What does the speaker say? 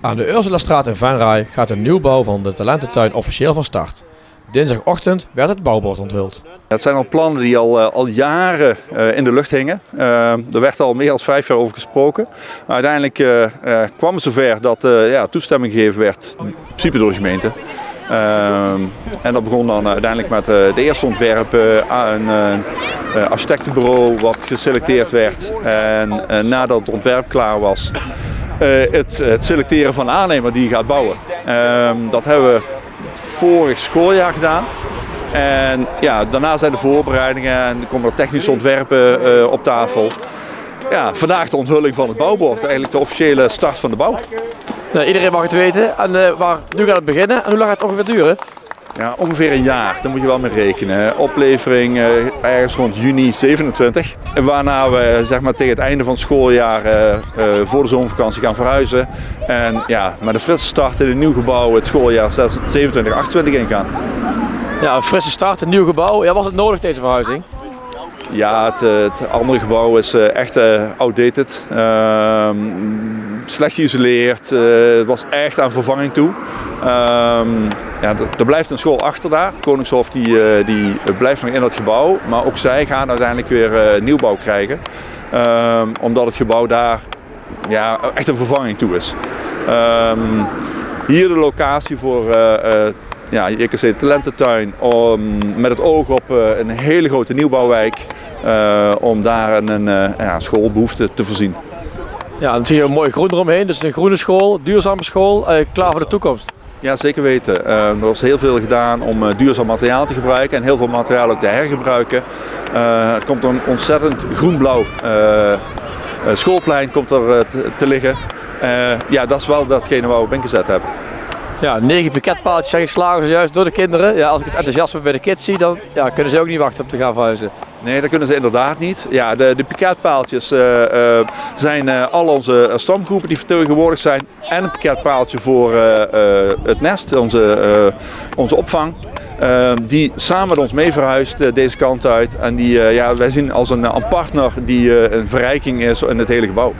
Aan de Ursulastraat in Venray gaat de nieuwbouw van de Talententuin officieel van start. Dinsdagochtend werd het bouwbord onthuld. Het zijn al plannen die al jaren in de lucht hingen. Er werd al meer dan 5 jaar over gesproken. Maar uiteindelijk kwam het zover dat toestemming gegeven werd, in principe door de gemeente. En dat begon dan uiteindelijk met de eerste ontwerpen, een architectenbureau wat geselecteerd werd. En nadat het ontwerp klaar was, het selecteren van de aannemer die gaat bouwen. Dat hebben we vorig schooljaar gedaan. En ja, daarna zijn de voorbereidingen en komen er technische ontwerpen op tafel. Ja, vandaag de onthulling van het bouwbord, eigenlijk de officiële start van de bouw. Nou, iedereen mag het weten. En nu gaat het beginnen. En hoe lang gaat het ongeveer duren? Ja, ongeveer een jaar, daar moet je wel mee rekenen. Oplevering ergens rond juni 27. En waarna we zeg maar, tegen het einde van het schooljaar voor de zomervakantie gaan verhuizen. En ja, met een frisse start in een nieuw gebouw het schooljaar 27-28 ingaan. Ja, een frisse start, een nieuw gebouw. Ja, was het nodig deze verhuizing? Ja, het andere gebouw is echt outdated. Slecht geïsoleerd. Het was echt aan vervanging toe. Er blijft een school achter daar. Koningshof die blijft nog in dat gebouw. Maar ook zij gaan uiteindelijk weer nieuwbouw krijgen. Omdat het gebouw daar echt een vervanging toe is. Hier de locatie voor JKC Talententuin. Met het oog op een hele grote nieuwbouwwijk. Om daar een schoolbehoefte te voorzien. Ja, dan zie je een mooi groen eromheen. Dus een groene school, duurzame school, klaar voor de toekomst. Ja, zeker weten. Er was heel veel gedaan om duurzaam materiaal te gebruiken en heel veel materiaal ook te hergebruiken. Het komt een ontzettend groen-blauw schoolplein komt er te liggen. Dat is wel datgene waar we op ingezet hebben. Ja, 9 piketpaaltjes zijn geslagen zojuist door de kinderen. Ja, als ik het enthousiasme bij de kids zie, dan kunnen ze ook niet wachten om te gaan verhuizen. Nee, dat kunnen ze inderdaad niet. Ja, de piketpaaltjes zijn al onze stamgroepen die vertegenwoordigd zijn. En een piketpaaltje voor het nest, onze opvang. Die samen met ons mee verhuist deze kant uit. En die wij zien als een partner die een verrijking is in het hele gebouw.